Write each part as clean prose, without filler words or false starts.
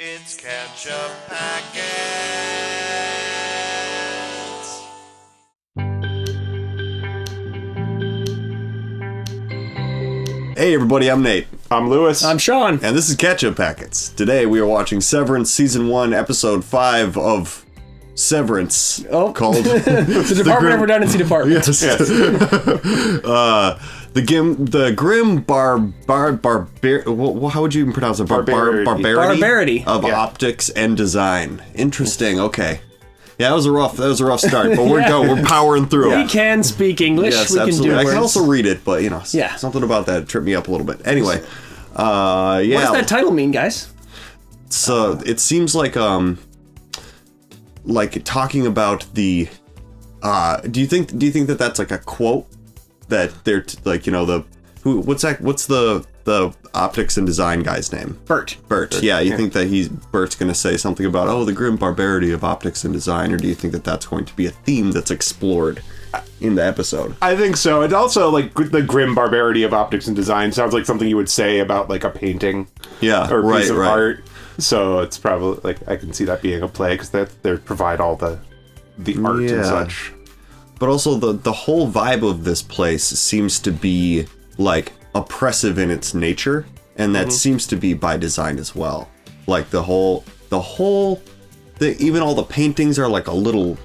It's Ketchup Packets. Hey everybody, I'm Nate. I'm Lewis. I'm Sean. And this is Ketchup Packets. Today we are watching Severance Season 1, Episode 5 of Severance. Called... the Department of Redundancy Department. Yes. The Grim how would you even pronounce it? Barbarity of Optics and Design. Interesting, okay. Yeah, that was a rough start, but we're going. We're powering through. We can speak English. Yes, we absolutely. can do I words. can also read it, but something about that tripped me up a little bit. Anyway, What does that title mean, guys? So it seems like talking about the. Do you think that that's like a quote that they're what's the optics and design guy's name? Burt. Yeah, you think that Burt's going to say something about the grim barbarity of optics and design, or do you think that that's going to be a theme that's explored in the episode? I think so. It's also like the grim barbarity of optics and design sounds like something you would say about like a painting, or a piece of art. So it's probably like I can see that being a play because they provide all the art and such. But also the whole vibe of this place seems to be like oppressive in its nature, and that seems to be by design as well. Like even all the paintings are like a little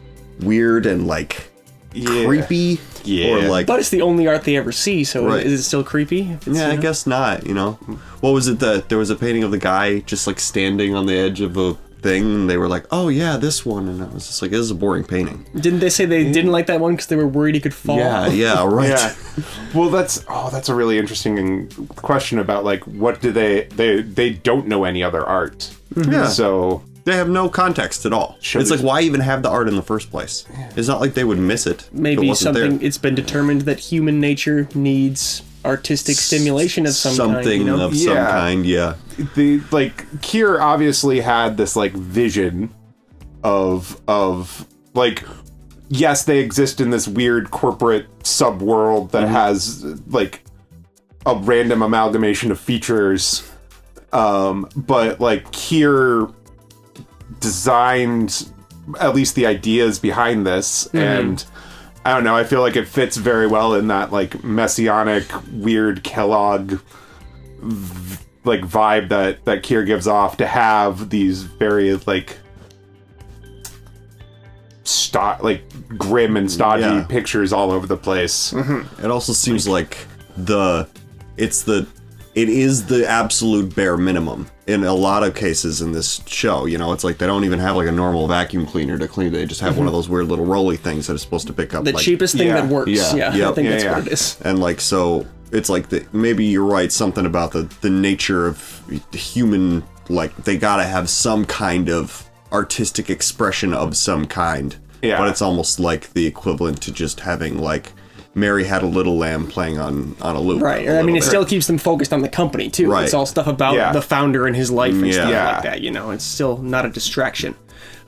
weird and like creepy. Yeah. Or like, But it's the only art they ever see, so Right. is it still creepy? I guess not, What was it that there was a painting of the guy just like standing on the edge of a thing, and they were like, oh yeah, this one, and I was just like, this is a boring painting. Didn't they say they didn't like that one because they were worried he could fall? Yeah, right. Yeah. Well, that's a really interesting question about like what do they don't know any other art. Yeah. So They have no context at all. Sure, it's like, why even have the art in the first place? It's not like they would miss it. if it Maybe wasn't something. there. It's been determined that human nature needs artistic stimulation of some kind. Something of some kind, yeah. the Kier obviously had this like vision of like, yes, they exist in this weird corporate subworld that has like a random amalgamation of features, but like Kier designed at least the ideas behind this, and I don't know, I feel like it fits very well in that like messianic weird Kellogg like vibe that Kier gives off, to have these very like grim and stodgy pictures all over the place. It also seems like it is the absolute bare minimum in a lot of cases in this show. It's like they don't even have like a normal vacuum cleaner to clean. They just have one of those weird little rolly things that is supposed to pick up The cheapest thing that works. Yeah. I think that's what it is. And like, so it's like maybe you're right, something about the nature of human, like they gotta have some kind of artistic expression of some kind. Yeah. But it's almost like the equivalent to just having like Mary Had a Little Lamb playing on a loop. Right. I mean, it still keeps them focused on the company, too. Right. It's all stuff about the founder and his life and stuff Yeah. like that, It's still not a distraction.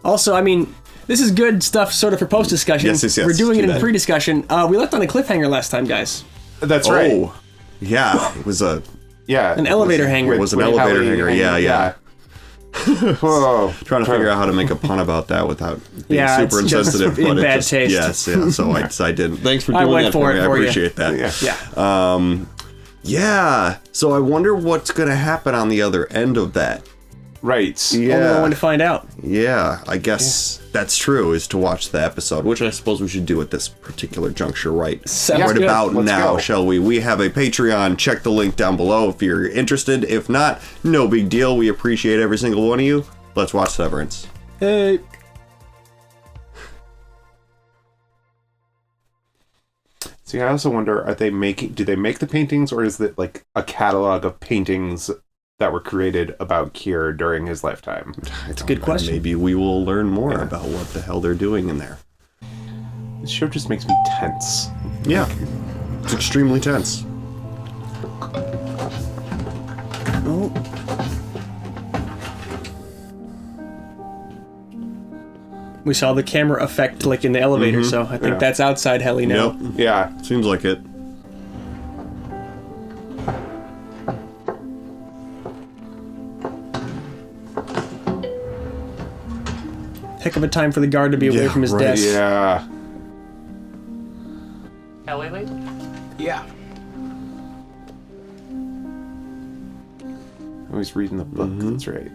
Also, I mean, this is good stuff sort of for post-discussion. Yes. We're doing Do it in that. pre-discussion. We left on a cliffhanger last time, guys. That's right. Oh, yeah. It was an Elevator hanger. It was an With elevator Helly hanger. hanging- Yeah. Whoa. Trying to figure out how to make a pun about that without being super it's just insensitive. in but bad it just, taste. Yes, yeah. So I didn't. Thanks for doing went that for me. it I for you. appreciate that. Yeah. Yeah. So I wonder what's going to happen on the other end of that. Right. Only know when to find out. Yeah, I guess that's true, is to watch the episode, which I suppose we should do at this particular juncture Sounds right good. about Let's now, go. shall we? We have a Patreon. Check the link down below if you're interested. If not, no big deal. We appreciate every single one of you. Let's watch Severance. Hey. See, I also wonder, do they make the paintings, or is it like a catalog of paintings that were created about Kier during his lifetime? That's a good question. Maybe we will learn more about what the hell they're doing in there. This show just makes me tense. Yeah. It's extremely tense. Oh. We saw the camera effect like in the elevator, so I think that's outside Helly now. Yep. Yeah. Seems like it. heck of a time for the guard to be away Yeah, from his right. desk. Yeah. Helly late? Yeah. Oh, he's reading the book. That's right.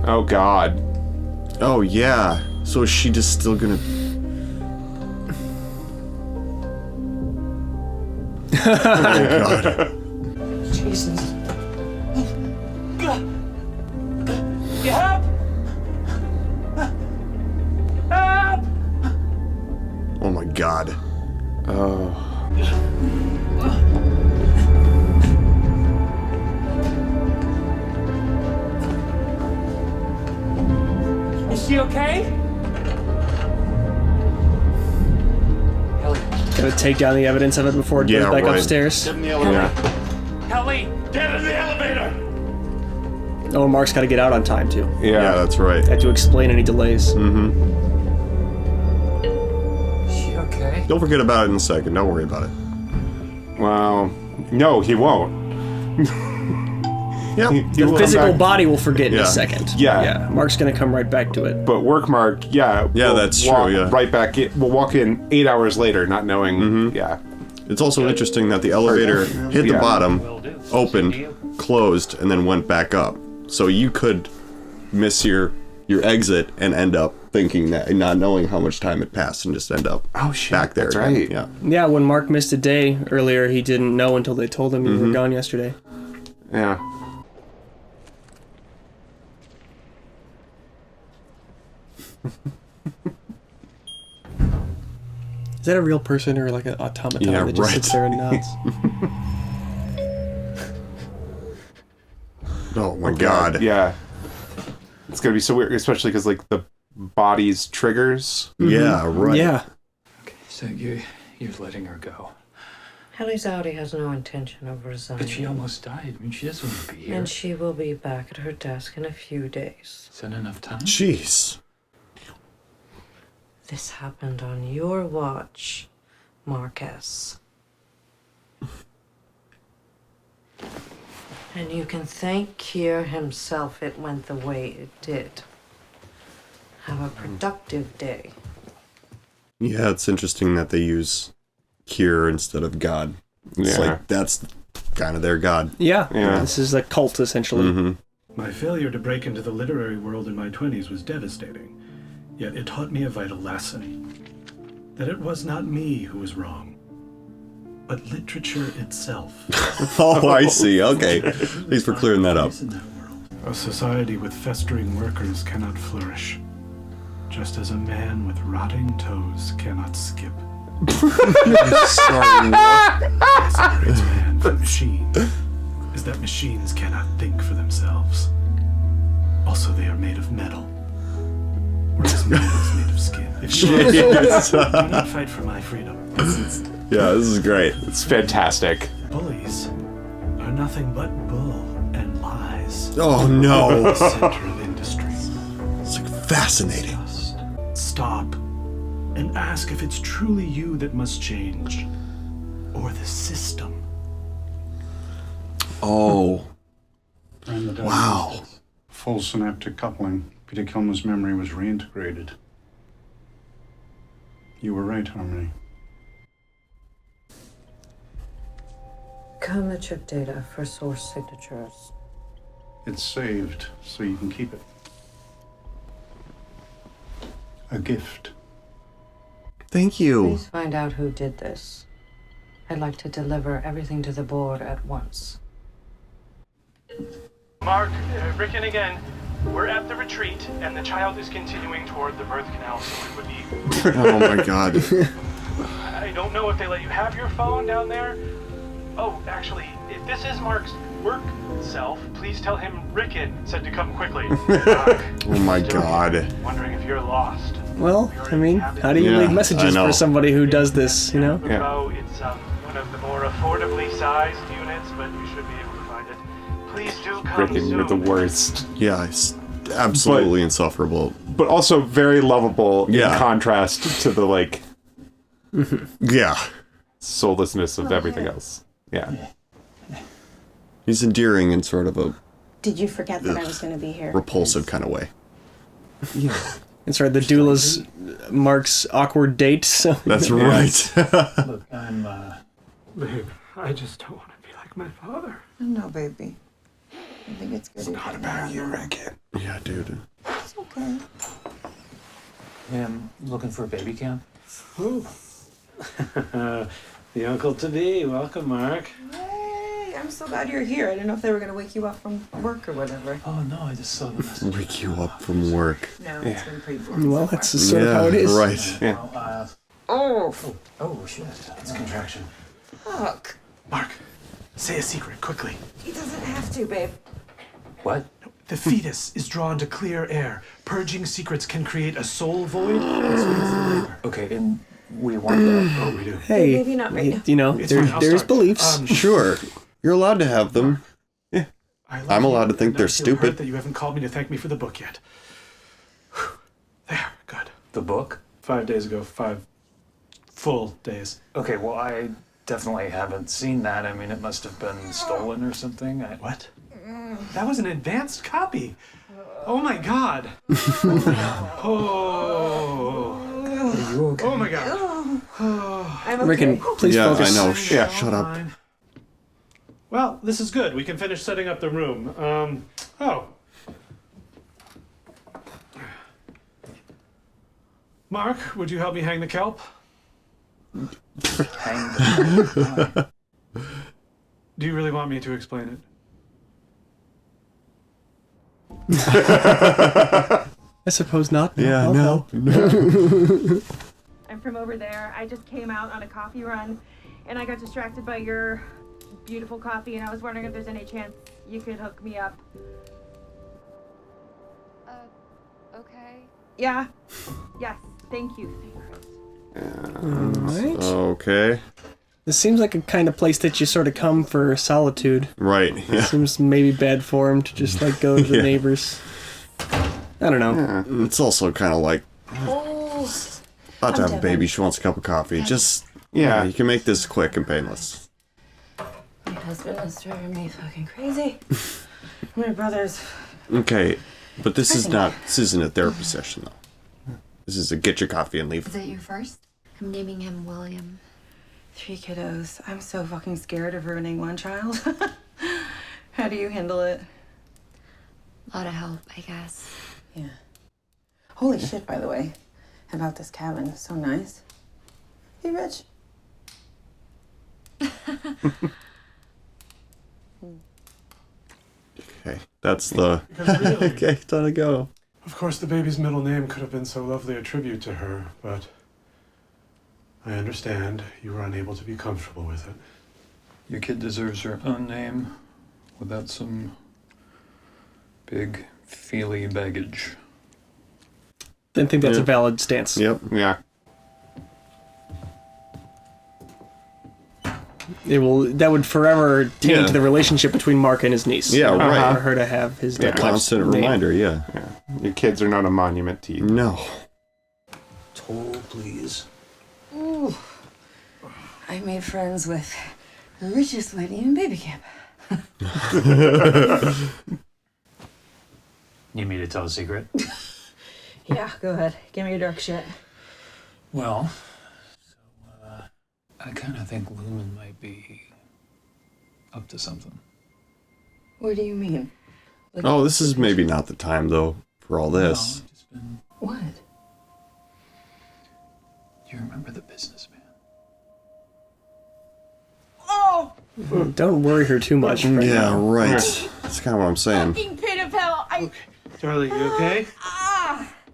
Oh, God. Oh, yeah. So is she just still gonna... oh, God. Jesus. Help! Help! Oh, my God. Oh. Is she okay? Helly. Gotta take down the evidence of it before it goes Yeah, back right. upstairs. Get in the elevator. Helly! Get in the elevator! Oh, Mark's gotta get out on time, too. Yeah, that's right. Had to explain any delays. Is she okay? Don't forget about it in a second. Don't worry about it. Well, no, he won't. Yep. He The will come physical back. body will forget in Yeah. a second. Yeah. Mark's gonna come right back to it. But work Mark, Yeah, that's true, walk yeah. right back in. We'll walk in 8 hours later, not knowing. Yeah. It's also interesting that the elevator hit the Yeah. bottom, Will do. opened, closed, and then went back up. So you could miss your exit and end up thinking that, not knowing how much time had passed, and just end up back there. that's again. right. Yeah. Yeah, when Mark missed a day earlier, he didn't know until they told him you were gone yesterday. Yeah. Is that a real person or like an automaton Yeah, that just right. sits there and nods? Oh my God. Yeah. It's gonna be so weird, especially because like the body's triggers. Yeah. Right. Yeah. So you're letting her go. Helly's Audi has no intention of resigning. But she almost died. I mean, she doesn't want to be here. And she will be back at her desk in a few days. Is that enough time? Jeez. This happened on your watch, Marcus. And you can thank Kier himself it went the way it did. Have a productive day. Yeah, it's interesting that they use cure instead of God. It's Yeah. like that's kind of their God. Yeah. Yeah. This is a cult, essentially. Mm-hmm. My failure to break into the literary world in my 20s was devastating, yet it taught me a vital lesson. That it was not me who was wrong, but literature itself. Oh, I see. Okay. Thanks for clearing that up. In that world. A society with festering workers cannot flourish, just as a man with rotting toes cannot skip. Sorry. What separates man from machine is that machines cannot think for themselves. Also, they are made of metal, whereas man is made of skin. If you are, do not fight for my freedom. Yeah, this is great. It's fantastic. Bullies are nothing but bull and lies. Oh no. The center of industry. It's like fascinating. Just stop and ask if it's truly you that must change, or the system. Oh. And the Wow. diagnosis. Full synaptic coupling. Peter Kilmer's memory was reintegrated. You were right, Harmony. Comb the chip data for source signatures. It's saved, so you can keep it. A gift. Thank you. Please find out who did this. I'd like to deliver everything to the board at once. Mark, Rickon again. We're at the retreat, and the child is continuing toward the birth canal, so it would be... Oh my God. I don't know if they let you have your phone down there. Oh, actually, if this is Mark's work self, please tell him Rickon said to come quickly. Oh my God. Wondering if you're lost. Well, I mean, how do you Yeah, leave I messages know. for somebody who does this, you know? Yeah. Oh, it's one of the more affordably sized units, but you should be able to find it. Please do come Rickon, soon. you're the worst. Yeah, it's absolutely insufferable. But also very lovable Yeah. in contrast to the, like, Yeah. soullessness of everything else. Yeah. He's endearing in sort of a Did you forget that I was going to be here? repulsive kind of way. It's right, the doula's Mark's awkward date, so... That's right. Look, I'm, Babe, I just don't want to be like my father. No, baby. I think it's good. It's Not about you, Rick. Yeah, dude. It's okay. hey, I'm looking for a baby cam. Ooh. The uncle-to-be. Welcome, Mark. Yay! I'm so glad you're here. I didn't know if they were going to wake you up from work or whatever. Oh, no, I just saw the message. Wake you up from work. No, it's been pretty boring. Well, so that's far. sort of how it is. Right. Yeah. Well, oh, shit. It's a contraction. Look, Mark, say a secret, quickly. he doesn't have to, babe. What? The fetus is drawn to clear air. Purging secrets can create a soul void. Okay, and we want that. Oh, we do. Hey, Maybe not right now. you know, It's fine, I'll there's start. beliefs. Sure. You're allowed to have them. I love I'm allowed you, to think and they're I feel stupid. hurt that you haven't called me to thank me for the book yet. There, good. The book? 5 days ago, 5 full days. Okay, well, I definitely haven't seen that. I mean, it must have been stolen or something. What? That was an advanced copy. Oh my god. Oh. Are you okay? Oh my god. I'm okay. Rickon, please Yeah, focus. I know. Yeah. Shut up. Fine. Well, this is good. We can finish setting up the room. Oh. Mark, would you help me hang the kelp? Hang the Do you really want me to explain it? I suppose not. Yeah, I'll no. help. I'm from over there. I just came out on a coffee run and I got distracted by your beautiful coffee and I was wondering if there's any chance you could hook me up. Okay. Yeah? Yes. Thank you. Alright. Okay. This seems like a kind of place that you sort of come for solitude. Right. Yeah. Seems maybe bad form to just like go to the Yeah. neighbors. I don't know. It's also kind of like, Oh, about to have a Devin. baby. She wants a cup of coffee. Just, Yeah. you can make this quick and painless. my husband is driving me fucking crazy. My brother's... Okay, but this isn't a therapy session though. This is a get your coffee and leave. Is it you first? I'm naming him William. 3 kiddos. I'm so fucking scared of ruining one child. How do you handle it? A lot of help, I guess. Yeah. Holy shit, by the way, about this cabin. So nice. Hey, Rich. Okay, that's the. Because really, Okay, time to go. of course, the baby's middle name could have been so lovely a tribute to her, but I understand you were unable to be comfortable with it. Your kid deserves her own name without some big, feely baggage. Didn't think that's Yeah. a valid stance. Yep. Yeah. That would forever taint Yeah. the relationship between Mark and his niece. Yeah, right. For her to have his Yeah. dead wife's Constant name. reminder, yeah. Yeah. Your kids are not a monument to you. No. Toll, please. Ooh. I made friends with the richest lady in baby camp. Need me to tell a secret? Yeah, go ahead. Give me your dark shit. Well, I kind of think Lumen might be up to something. What do you mean? Like, Oh, this is maybe not the time though for all this. No, I've just been... what? Do you remember the businessman? Oh! Don't worry her too much. Right Yeah, now. right. That's kind of what I'm saying. Fucking pit of hell! Darling, you okay?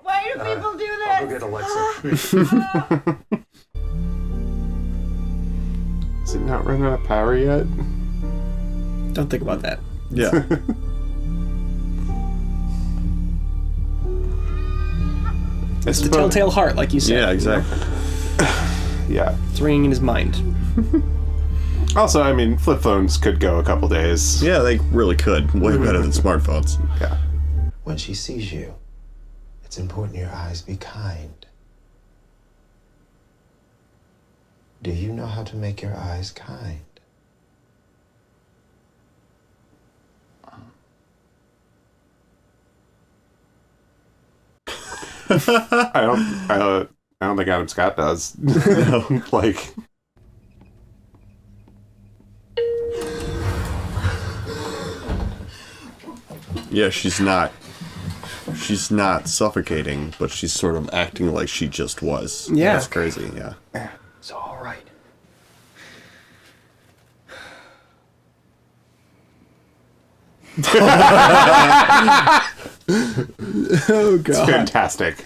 Why do people do this? I'll go get Alexa. Is it not run out of power yet? Don't think about that. Yeah. It's the telltale heart, like you said. Yeah, exactly. Yeah. It's ringing in his mind. Also, I mean, flip phones could go a couple days. Yeah, they really could. Way better than smartphones. Yeah. When she sees you, it's important your eyes be kind. Do you know how to make your eyes kind? I don't think Adam Scott does. Like. Yeah, she's not suffocating, but she's sort of acting like she just was. Yeah. That's crazy, yeah. It's all right. Oh, God. It's fantastic.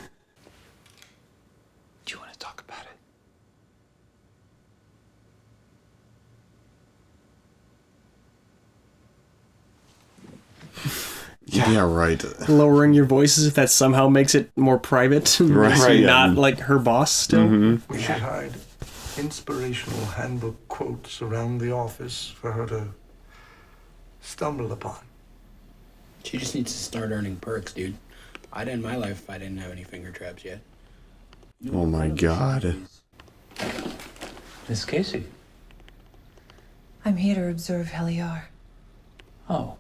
Do you want to talk about it? Yeah, right. Lowering your voices if that somehow makes it more private. Right, So yeah. not like her boss still. Mm-hmm. We should hide inspirational handbook quotes around the office for her to stumble upon. She just needs to start earning perks, dude. I'd end my life if I didn't have any finger traps yet. Oh my God. Miss Casey. I'm here to observe Helly. Oh,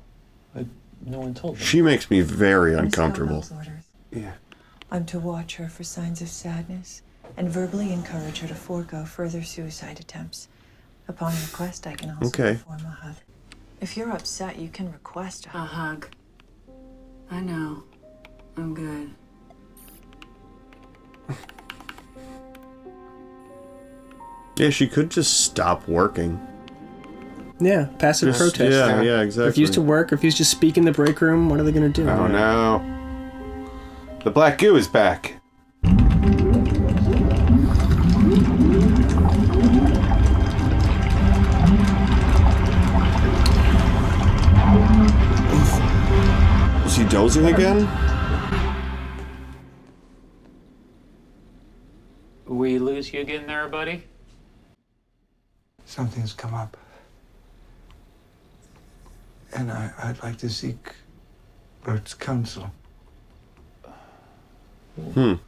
no one told me. She makes me very uncomfortable. Yeah. I'm to watch her for signs of sadness and verbally encourage her to forego further suicide attempts. Upon request, I can also perform a hug. If you're upset, you can request a hug. I know. I'm good. Yeah, she could just stop working. Yeah, passive Just- protest. yeah, exactly. Refuse to work, refuse to speak in the break room. What are they going to do? Oh no. The black goo is back. Is he dozing again? We lose you again there, buddy? Something's come up. And I'd like to seek Burt's counsel. Okay,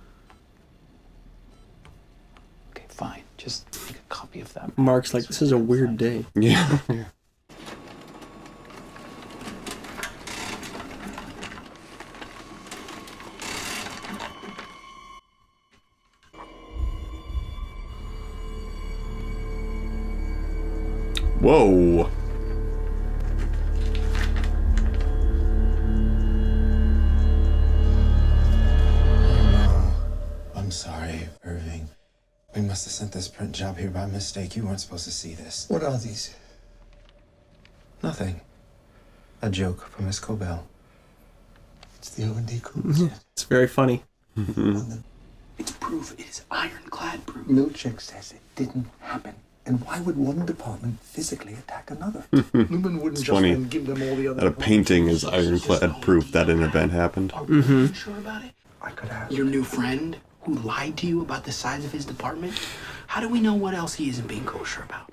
fine. Just make a copy of that. Mark's like, this is a weird day. Yeah. Whoa. I'm sorry, Irving. We must have sent this print job here by mistake. You weren't supposed to see this. What are these? Nothing. A joke from Miss Cobell. It's the O&D codes. It's very funny. It's proof. It is ironclad proof. Milchick says it didn't happen. And why would one department physically attack another? Lumen wouldn't It's just funny then give them all the other that a painting is ironclad proof that an event happened. Mm-hmm. Sure about it? I could have. Your new friend who lied to you about the size of his department? How do we know what else he isn't being kosher about?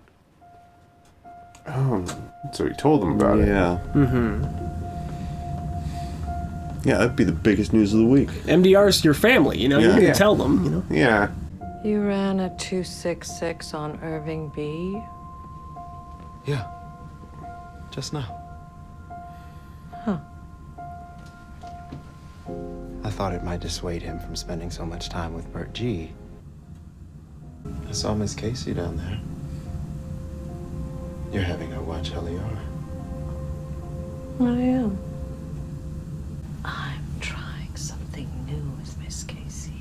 Oh, so he told them about it. Yeah. Mm-hmm. Yeah, that'd be the biggest news of the week. MDR's your family, you know? You're going to tell them, you know? Yeah. You ran a 266 on Irving B? Yeah. Just now. Huh. I thought it might dissuade him from spending so much time with Burt G. I saw Miss Casey down there. You're having her watch Helly. I am. I'm trying something new with Miss Casey.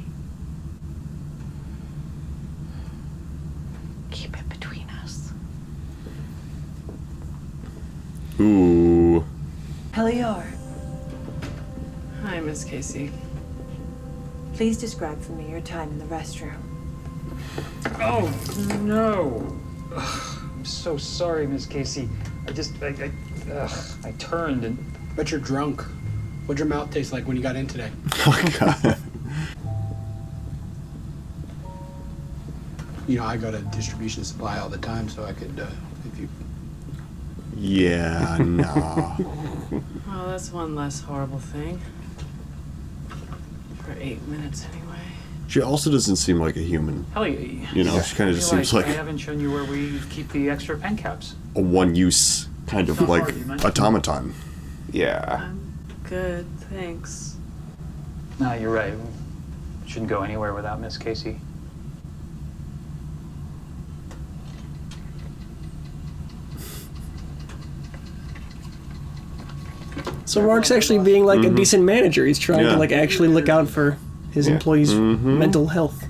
Keep it between us. Ooh. Helly. Hi, Miss Casey. Please describe for me your time in the restroom. Oh, no. Ugh, I'm so sorry, Miss Casey. I turned and... Bet you're drunk. What'd your mouth taste like when you got in today? Oh my God. You know, I go to distribution supply all the time, so I could, if you... Yeah, no. Well, that's one less horrible thing. For 8 minutes, anyway. She also doesn't seem like a human. Helly, You know, she kind of just seems like I haven't shown you where we keep the extra pen caps. a one-use kind of Not like hard, you meant. automaton. Yeah. I'm good, thanks. No, you're right. Shouldn't go anywhere without Miss Casey. So Mark's actually being like a decent manager. He's trying to like actually look out for his employees' mental health.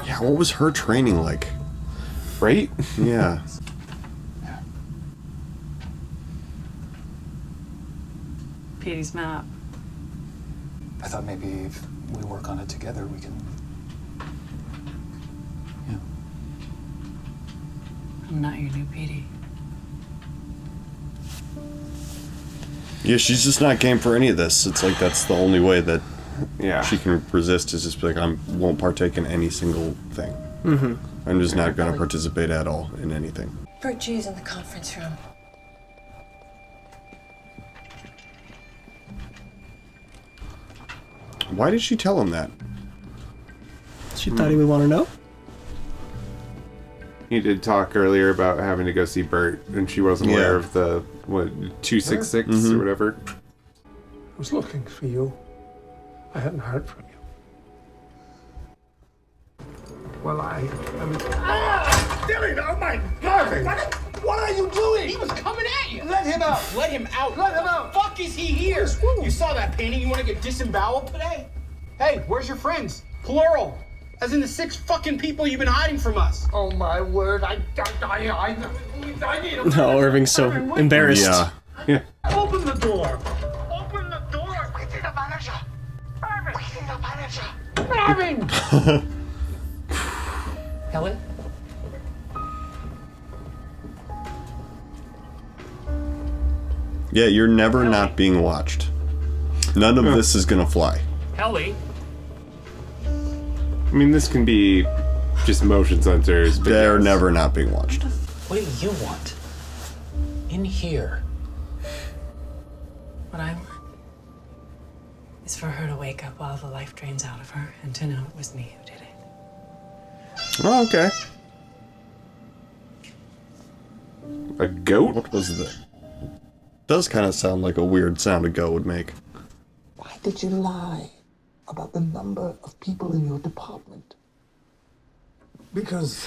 Yeah, what was her training like? Right? Yeah. Petey's map. I thought maybe if we work on it together, we can. Yeah. I'm not your new Petey. Yeah, she's just not game for any of this. It's like that's the only way that she can resist is just be like, I won't partake in any single thing. I'm just not going to participate at all in anything. Burt G's in the conference room. Why did she tell him that? She thought he would want to know. He did talk earlier about having to go see Burt, and she wasn't aware of the, 266 or whatever. I was looking for you. I hadn't heard from you. Well, Dylan, oh my God! What are you doing? He was coming at you. Let him out. Let him out. Let him out. Fuck is he here? You saw that painting? You want to get disemboweled today? Hey, where's your friends? Plural. As in the 6 fucking people you've been hiding from us. Oh my word! I need a. No, Irving's so embarrassed. Yeah. Open the door. Open the door. We need a manager. Irving. We need a manager. Irving. Helly? Yeah, you're never not being watched. None of this is gonna fly. Helly? I mean, this can be just motion sensors, but they're never not being watched. What do you want? In here. What I want is for her to wake up while the life drains out of her and to know it was me who did it. Oh, okay. A goat? What was that? Does kind of sound like a weird sound a goat would make. Why did you lie about the number of people in your department? Because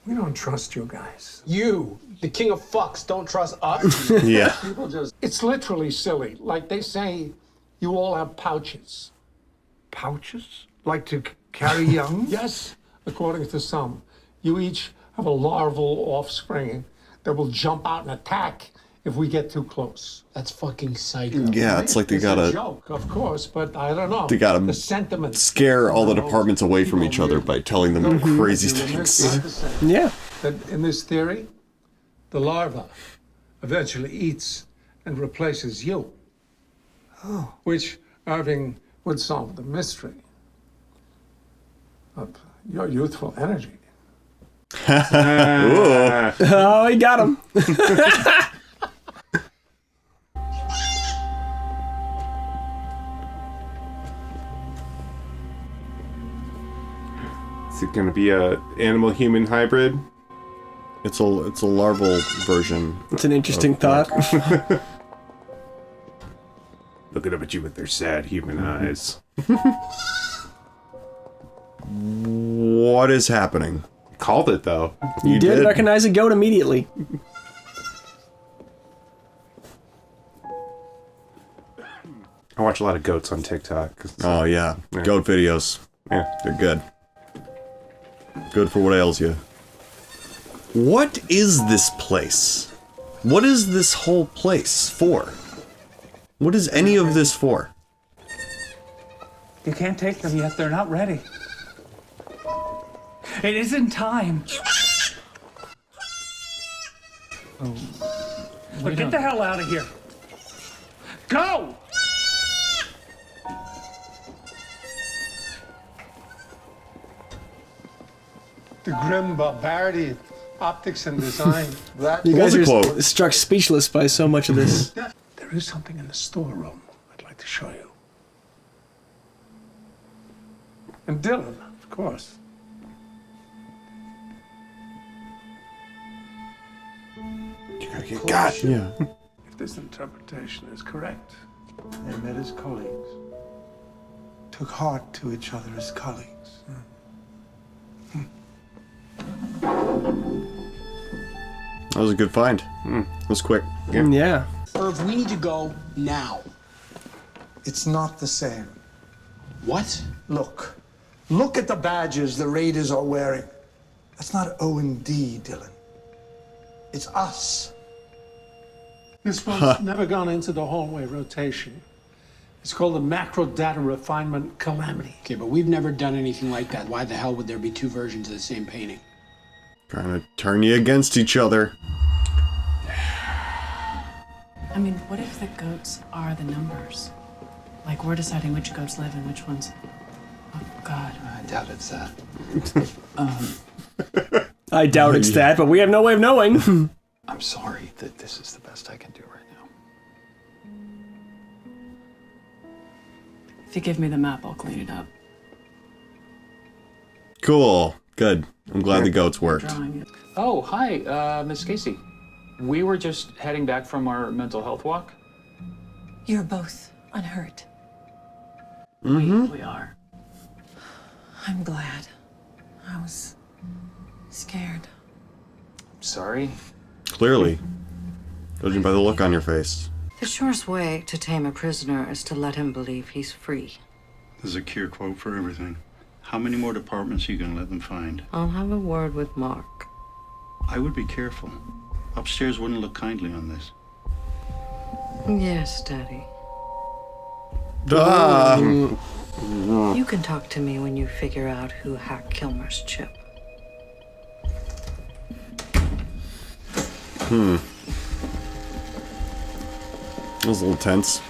we don't trust you guys. You, the king of fucks, don't trust us? Yeah. People it's literally silly. Like they say, you all have pouches. Pouches? Like to carry young? Yes, according to some. You each have a larval offspring that will jump out and attack if we get too close. That's fucking psycho. Yeah, it's like they It's gotta. a joke, of course, but I don't know. They gotta the sentiment. scare all the departments away from each other by telling them crazy things. Yeah. That in this theory, the larva eventually eats and replaces you. Oh. Which Irving would solve the mystery of your youthful energy. Oh, he got him. Is it going to be a animal-human hybrid? It's a larval version. It's an interesting thought. Looking up at you with their sad human eyes. What is happening? Called it, though. You did recognize a goat immediately. I watch a lot of goats on TikTok. Oh, yeah. Goat videos. Yeah. They're good. Good for what ails you. What is this place? What is this whole place for? What is any of this for? You can't take them yet. They're not ready. It isn't time. Look, get the hell out of here. Go! The grim barbarity, optics and design. That You guys are struck speechless by so much of this. There is something in the storeroom I'd like to show you. And Dylan, of course. You gotta get got. Yeah. If this interpretation is correct, they met as colleagues. Took heart to each other as colleagues. That was a good find. It was quick. Yeah. Irv, we need to go now. It's not the same. What? Look. Look at the badges the raiders are wearing. That's not O&D, Dylan. It's us. This one's never gone into the hallway rotation. It's called a macro data refinement calamity. Okay, but we've never done anything like that. Why the hell would there be two versions of the same painting? Trying to turn you against each other. I mean, what if the goats are the numbers? Like, we're deciding which goats live and which ones... Oh, God. I doubt it's that. I doubt it's that, but we have no way of knowing. I'm sorry that this is the best I can do right now. If you give me the map, I'll clean it up. Cool. Good. I'm glad the goats worked. Drawing it. Oh, hi, Miss Casey. We were just heading back from our mental health walk. You're both unhurt. We are. I'm glad. I was scared. Sorry. Clearly. Judging by the look on your face. The surest way to tame a prisoner is to let him believe he's free. There's a cure quote for everything. How many more departments are you gonna let them find? I'll have a word with Mark. I would be careful. Upstairs wouldn't look kindly on this. Yes, Daddy. You can talk to me when you figure out who hacked Kilmer's chip. That was a little tense.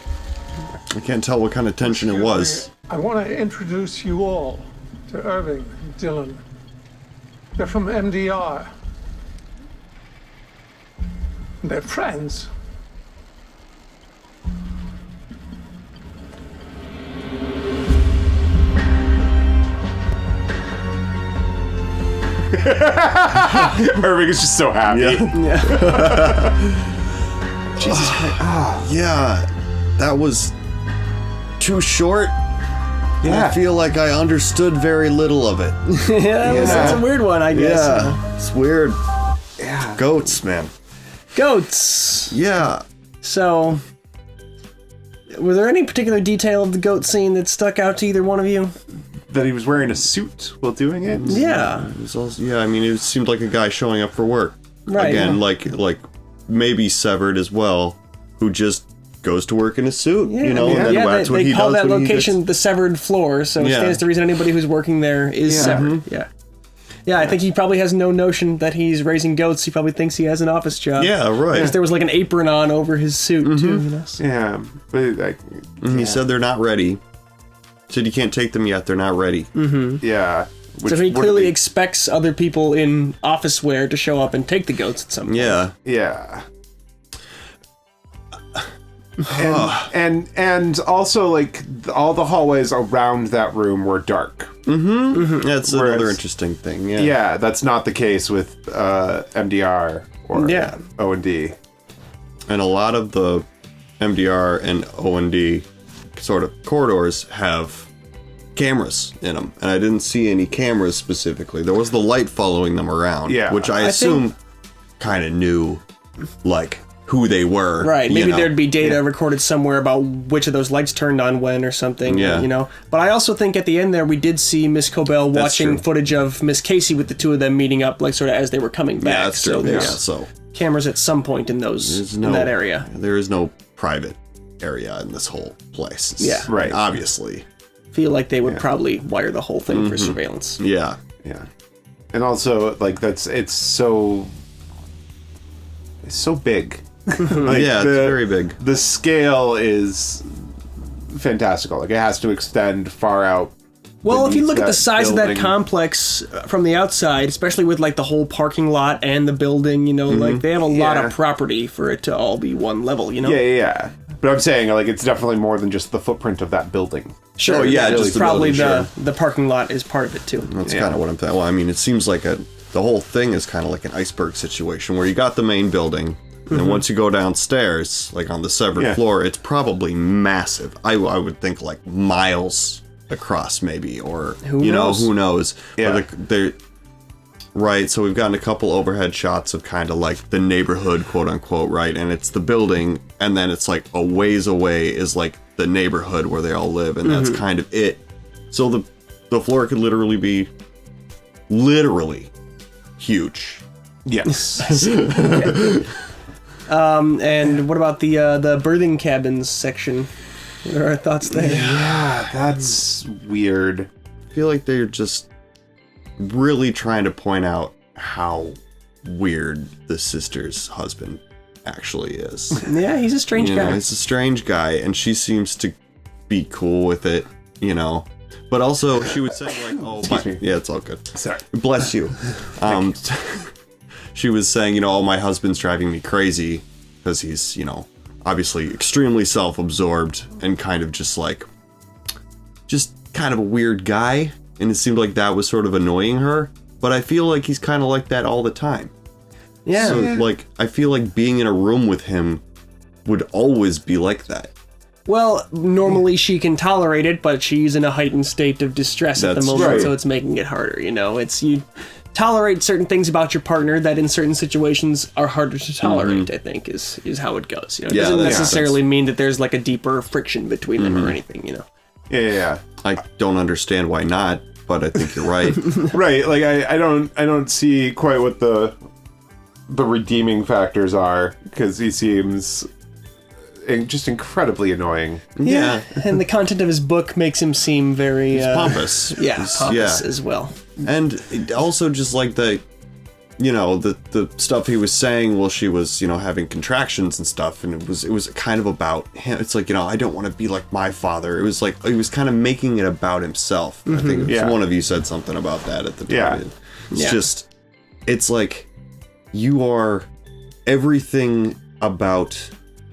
I can't tell what kind of tension it was. I want to introduce you all to Irving and Dylan. They're from MDR. They're friends. Irving is just so happy. Jesus Christ. Yeah, that was too short. Yeah. I feel like I understood very little of it. That's a weird one, I guess. Yeah, it's weird. Yeah. Goats, man. Goats. Yeah. So, were there any particular detail of the goat scene that stuck out to either one of you? That he was wearing a suit while doing it? Yeah. It was also, I mean, it seemed like a guy showing up for work. Right. Again, like maybe Severed as well, who just goes to work in a suit, Yeah, and then that's what they he call does that when he location gets... the Severed Floor, so it stands to reason anybody who's working there is severed. Yeah. Yeah, I think he probably has no notion that he's raising goats. He probably thinks he has an office job. Yeah, right. Because there was like an apron on over his suit, too. You know? Yeah. But He said they're not ready. Said you can't take them yet, they're not ready. Yeah. So he clearly expects other people in office wear to show up and take the goats at some point. Yeah. And also, like, all the hallways around that room were dark. That's another interesting thing. Yeah, that's not the case with MDR or O&D. And a lot of the MDR and O&D sort of corridors have cameras in them, and I didn't see any cameras specifically. There was the light following them around, which I assume kind of knew, like, who they were. Right, maybe there'd be data recorded somewhere about which of those lights turned on when or something, But I also think at the end there we did see Miss Cobell watching footage of Miss Casey with the two of them meeting up, like, sort of as they were coming back. Yeah, that's true. So there's cameras at some point in those, in that area. There is no private area in this whole place. Right. Obviously. Feel like they would probably wire the whole thing for surveillance. Yeah. And also, like, it's so big. Like, it's very big. The scale is fantastical. Like, it has to extend far out. Well, if you look at the size of that building. complex from the outside, especially with, like, the whole parking lot and the building, like, they have a lot of property for it to all be one level, Yeah. But I'm saying, like, it's definitely more than just the footprint of that building. Sure. Oh, yeah, really just the probably building, the parking lot is part of it too. That's kind of what I'm thinking. Well, I mean, it seems like the whole thing is kind of like an iceberg situation where you got the main building, and then once you go downstairs, like on the severed floor, it's probably massive. I would think like miles across, maybe, or who knows? Yeah. Right, so we've gotten a couple overhead shots of kind of like the neighborhood, quote unquote, right? And it's the building, and then it's like a ways away is like the neighborhood where they all live, and that's kind of it. So the floor could literally be huge. Yes. And what about the birthing cabins section? What are our thoughts there? Yeah, that's weird. I feel like they're just really trying to point out how weird the sister's husband actually is. Yeah, he's a strange guy. He's a strange guy, and she seems to be cool with it, But also, she would say like, yeah, it's all good. Sorry. Bless you. She was saying, my husband's driving me crazy because he's, obviously extremely self-absorbed and kind of just kind of a weird guy. And it seemed like that was sort of annoying her. But I feel like he's kind of like that all the time. Yeah. So, I feel like being in a room with him would always be like that. Well, normally she can tolerate it, but she's in a heightened state of distress at the moment, so it's making it harder, It's you tolerate certain things about your partner that in certain situations are harder to tolerate, I think, is how it goes. It doesn't necessarily mean that there's like a deeper friction between them or anything, Yeah. I don't understand why not, but I think you're right. Right, like I don't see quite what the redeeming factors are, because he seems just incredibly annoying. Yeah, and the content of his book makes him seem very pompous. Pompous as well. And also just like the stuff he was saying while she was, having contractions and stuff, and it was kind of about him. It's like, I don't want to be like my father. It was like, he was kind of making it about himself. I think one of you said something about that at the time. It's like, you are everything about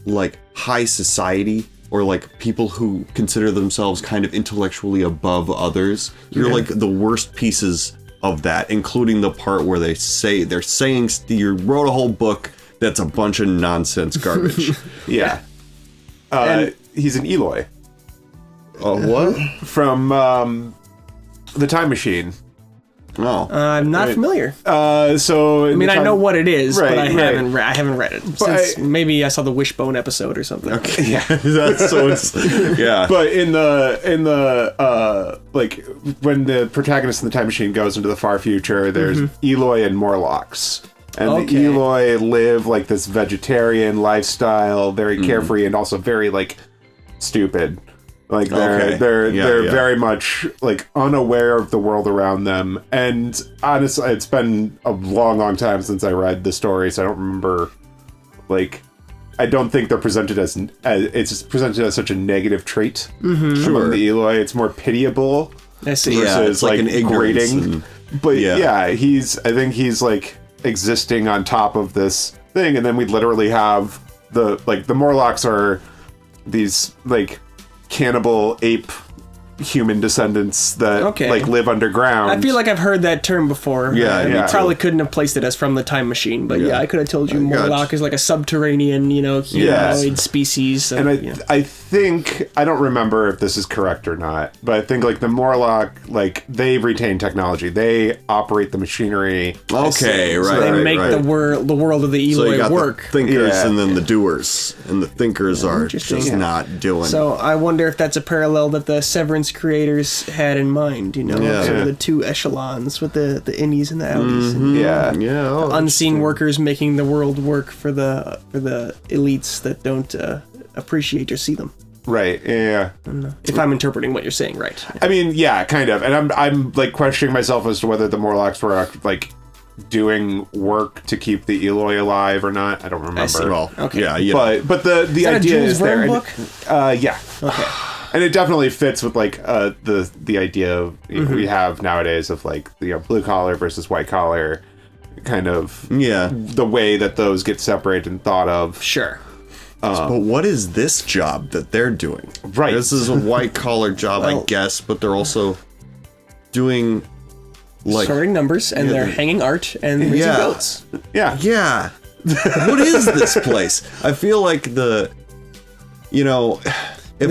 like high society, or like people who consider themselves kind of intellectually above others. You're like the worst pieces of that, including the part where they're saying you wrote a whole book that's a bunch of nonsense garbage. Yeah. He's an Eloy. What? From the Time Machine. Oh, I'm not familiar. So I mean, I know what it is, Right, but I right. haven't read it since maybe I saw the Wishbone episode or something. Okay, yeah, that's so. Yeah, but in the like when the protagonist in the Time Machine goes into the far future, there's Eloy and Morlocks. And the Eloy live like this vegetarian lifestyle, very carefree and also very like stupid. Like they're very much like unaware of the world around them. And honestly, it's been a long time since I read the story, so I don't remember. Like, I don't think they're presented as it's presented as such a negative trait among the Eloy. It's more pitiable. I see. Versus like an grating. But I think he's like existing on top of this thing, and then we literally have the Morlocks are these like cannibal ape human descendants that like live underground. I feel like I've heard that term before. You probably couldn't have placed it as from the Time Machine, but I could have told you Morlock is like a subterranean, humanoid species. And I think, I don't remember if this is correct or not, but I think like the Morlock, like they retain technology. They operate the machinery. Okay, right. So they make the world of the Eloy so you got work. The thinkers and then the doers, and the thinkers are just not doing. So I wonder if that's a parallel that the Severance creators had in mind, sort of the two echelons with the innies and the outies. The unseen workers making the world work for the elites that don't appreciate or see them. Right. Yeah. I don't know if I'm interpreting what you're saying right. I mean, yeah, kind of. And I'm like questioning myself as to whether the Morlocks were like doing work to keep the Eloy alive or not. I don't remember. I see. Well, okay. But the idea is there. Book? Yeah. Okay. And it definitely fits with like the idea of, we have nowadays of like blue collar versus white collar, kind of the way that those get separated and thought of. Sure. But what is this job that they're doing? Right. This is a white-collar job, I guess, but they're also doing, like... sorting numbers, and they're hanging art and raising goats. Yeah. Yeah. What is this place? I feel like if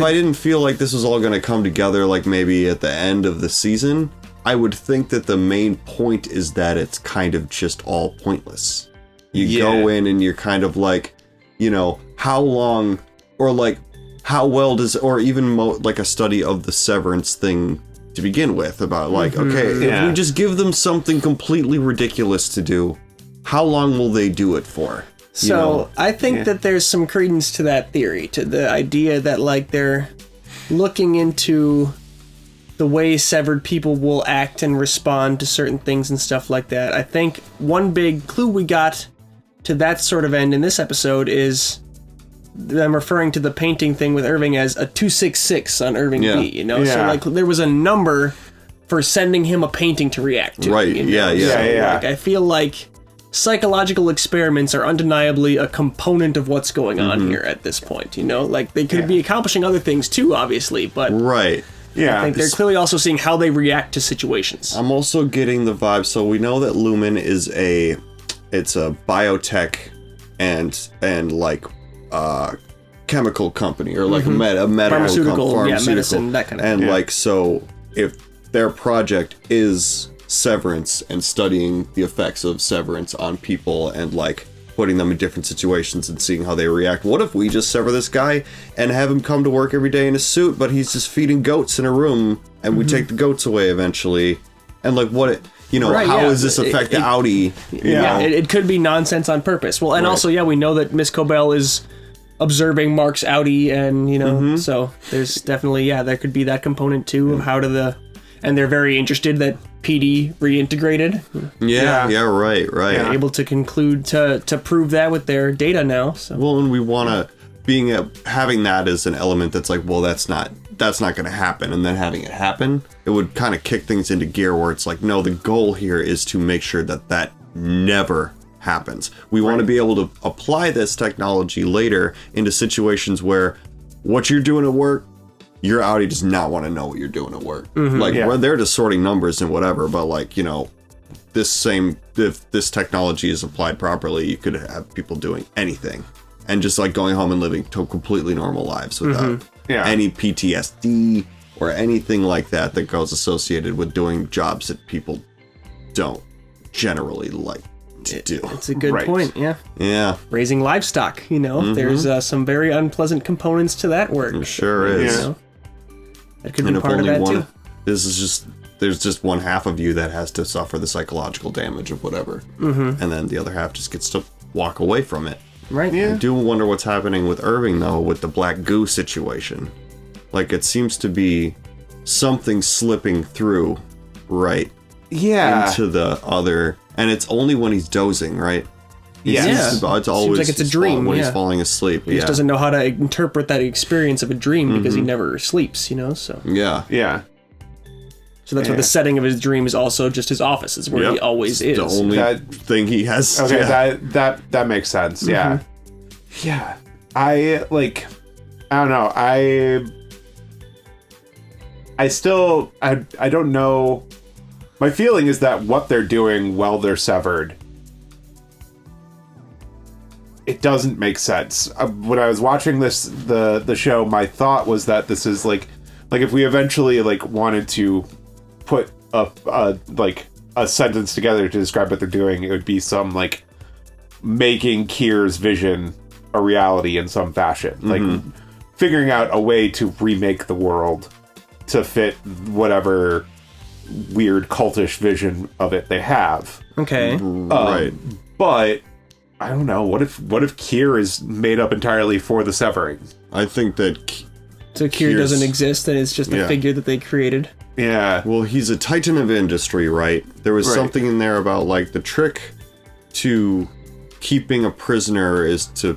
I didn't feel like this was all going to come together, like maybe at the end of the season, I would think that the main point is that it's kind of just all pointless. You go in and you're kind of like, how long, or like, how well does, or even like a study of the Severance thing to begin with, about like, if we just give them something completely ridiculous to do, how long will they do it for? So I think that there's some credence to that theory, to the idea that like they're looking into the way severed people will act and respond to certain things and stuff like that. I think one big clue we got to that sort of end in this episode is them referring to the painting thing with Irving as a 266 on Irving B, So like there was a number for sending him a painting to react to. Right, Like, I feel like psychological experiments are undeniably a component of what's going on here at this point, Like they could be accomplishing other things too, obviously, but... Right. I think they're clearly also seeing how they react to situations. I'm also getting the vibe, so we know that Lumen is a biotech and like chemical company, or like a medical pharmaceutical, medicine, that kind of thing. And like, so if their project is Severance and studying the effects of Severance on people and like putting them in different situations and seeing how they react, what if we just sever this guy and have him come to work every day in a suit, but he's just feeding goats in a room, and we take the goats away eventually, and like how does this affect the Audi? It could be nonsense on purpose. Well, and also, we know that Miss Cobell is observing Mark's Audi, and so there's definitely there could be that component too of how and they're very interested that PD reintegrated. Right. Able to conclude to prove that with their data now. So. Well, and we want to having that as an element that's like, well, that's not going to happen, and then having it happen, it would kind of kick things into gear where it's like, no, the goal here is to make sure that never happens. We want to be able to apply this technology later into situations where what you're doing at work, your Audi does not want to know what you're doing at work. Where they're just sorting numbers and whatever, but like, if this technology is applied properly, you could have people doing anything and just like going home and living completely normal lives without any PTSD or anything like that goes associated with doing jobs that people don't generally like to do. It's a good point, Yeah. Raising livestock, there's some very unpleasant components to that work. It sure is. That could be part of that too. There's just one half of you that has to suffer the psychological damage of whatever, and then the other half just gets to walk away from it. Right. I do wonder what's happening with Irving though, with the black goo situation. Like, it seems to be something slipping through into the other, and it's only when he's dozing, right? It's always seems like it's a dream when he's falling asleep. He just doesn't know how to interpret that experience of a dream because he never sleeps, so. Yeah. So that's what the setting of his dream is, also just his office is where he always is. The only thing he has. Okay, that makes sense. Yeah. Yeah. I don't know. I don't know. My feeling is that what they're doing while they're severed, it doesn't make sense. When I was watching the show, my thought was that this is like if we eventually wanted to put a sentence together to describe what they're doing, it would be some making Kier's vision a reality in some fashion, figuring out a way to remake the world to fit whatever weird cultish vision of it they have. Okay. Right. But I don't know. What if Kier is made up entirely for the severing? I think that so Kier doesn't exist, and it's just a figure that they created. Yeah. Well, he's a titan of industry, right? There was something in there about the trick to keeping a prisoner is to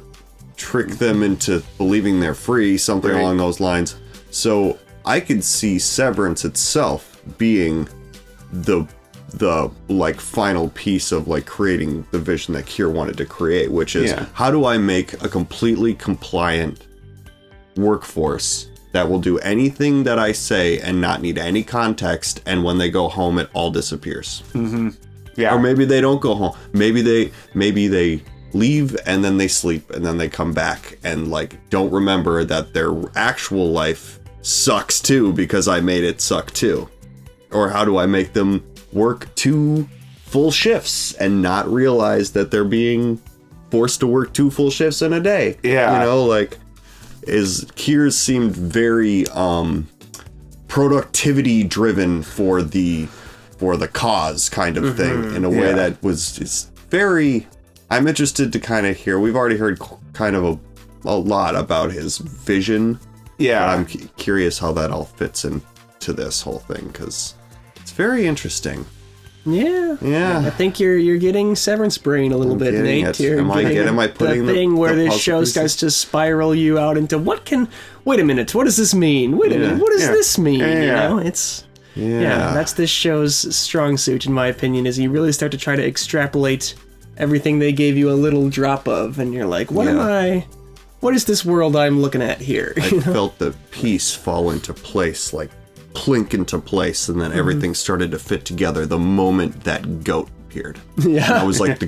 trick them into believing they're free, something along those lines. So I could see Severance itself being the the like final piece of like creating the vision that Kier wanted to create, which is how do I make a completely compliant workforce that will do anything that I say and not need any context, and when they go home it all disappears. Yeah. Or maybe they don't go home. Maybe they leave and then they sleep and then they come back and like don't remember that their actual life sucks too because I made it suck too. Or how do I make them work 2 full shifts and not realize that they're being forced to work 2 full shifts in a day? Yeah. You know, like Kier's seemed very productivity driven for the cause kind of thing in a way that was just very. I'm interested to kind of hear. We've already heard kind of a lot about his vision. Yeah, I'm curious how that all fits into this whole thing because it's very interesting. Yeah. Yeah. I think you're getting Severance brain a little bit, Nate. Am I putting the thing where the this show starts to spiral you out into wait a minute, what does this mean? Wait a minute, what does this mean? You know, it's that's this show's strong suit, in my opinion, is you really start to try to extrapolate everything they gave you a little drop of, and you're like, what is this world I'm looking at here? I felt the piece fall into place, like clink into place, and then everything started to fit together the moment that goat appeared. Yeah. And I was like,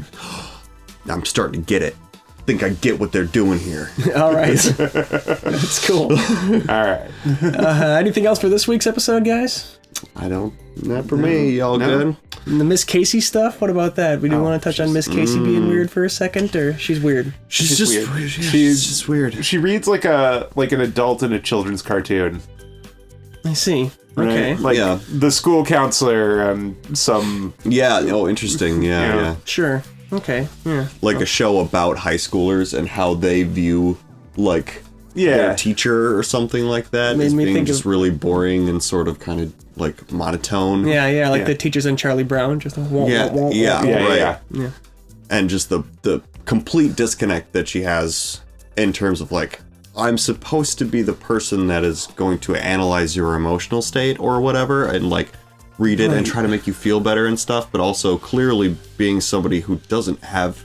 I'm starting to get it. I think I get what they're doing here. All right. That's cool. All right. Anything else for this week's episode, guys? Not for me. Y'all good? And the Miss Casey stuff, what about that? We do want to touch on Miss Casey being weird for a second, or she's weird? She's just weird. weird. She's just weird. She reads like an adult in a children's cartoon. I see. Okay. Right? Like the school counselor and some. Yeah. Oh, interesting. Yeah. Sure. Okay. Yeah. Like a show about high schoolers and how they view like their teacher or something like that as being just really boring and sort of kind of like monotone. Yeah. Like the teachers in Charlie Brown, just right. And just the complete disconnect that she has in terms of like, I'm supposed to be the person that is going to analyze your emotional state or whatever and like read it and try to make you feel better and stuff, but also clearly being somebody who doesn't have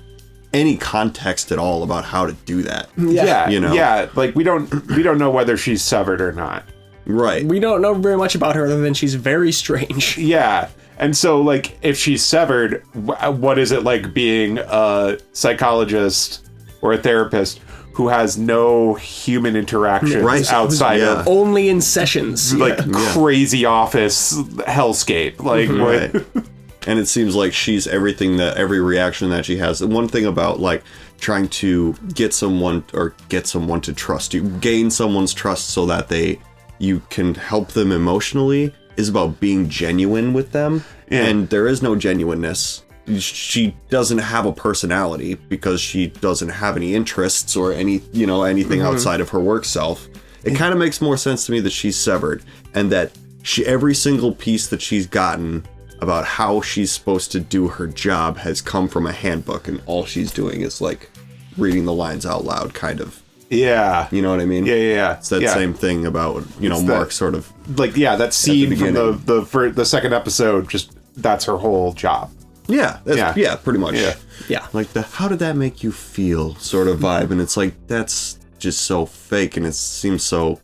any context at all about how to do that. Yeah. You know? Yeah. Like we don't know whether she's severed or not. Right. We don't know very much about her other than she's very strange. Yeah. And so like if she's severed, what is it like being a psychologist or a therapist who has no human interactions outside of only in sessions, like crazy office hellscape, like and it seems like she's everything that every reaction that she has. And one thing about like trying to get someone to trust you, gain someone's trust so that you can help them emotionally is about being genuine with them, and there is no genuineness. She doesn't have a personality because she doesn't have any interests or anything outside of her work self. It kind of makes more sense to me that she's severed and that every single piece that she's gotten about how she's supposed to do her job has come from a handbook, and all she's doing is like reading the lines out loud, kind of. Yeah. You know what I mean? Yeah. It's that same thing about, Mark sort of like, that scene from the second episode, just that's her whole job. Yeah, pretty much. Yeah. Like how did that make you feel sort of vibe, and it's like that's just so fake and it seems so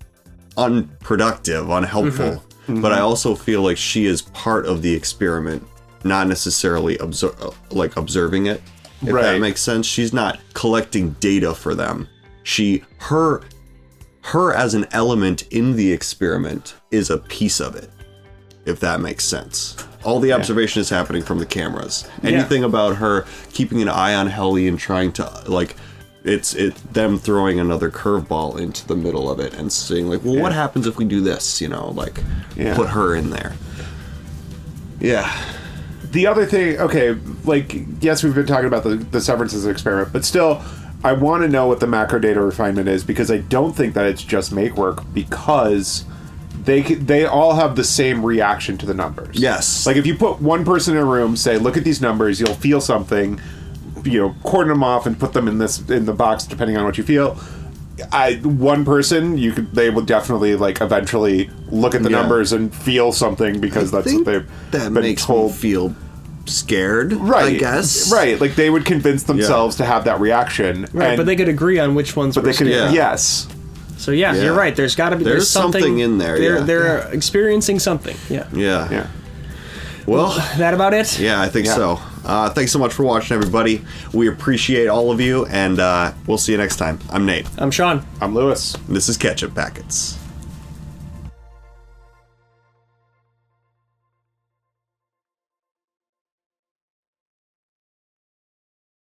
unproductive, unhelpful. But I also feel like she is part of the experiment, not necessarily observing it. If that makes sense. She's not collecting data for them. Her as an element in the experiment is a piece of it, if that makes sense. All the observation is happening from the cameras. Anything about her keeping an eye on Helly and trying to like, it's them throwing another curveball into the middle of it and saying like, well, what happens if we do this? Put her in there. Yeah. The other thing, yes, we've been talking about the Severance as an experiment, but still, I want to know what the macro data refinement is, because I don't think that it's just make work, because they all have the same reaction to the numbers. Yes. Like if you put one person in a room, say, look at these numbers, you'll feel something, cordon them off and put them in the box depending on what you feel. One person, they will definitely like eventually look at the numbers and feel something, because that's what they've been told. Me feel scared, right? I guess. Right. Like they would convince themselves to have that reaction. Right, but they could agree on which ones. But were they could. scared. Yes. So you're right. There's got to be there's something in there. They're experiencing something. Yeah. Yeah. Well, that about it? Yeah, I think so. Thanks so much for watching, everybody. We appreciate all of you, and we'll see you next time. I'm Nate. I'm Sean. I'm Lewis. This is Ketchup Packets.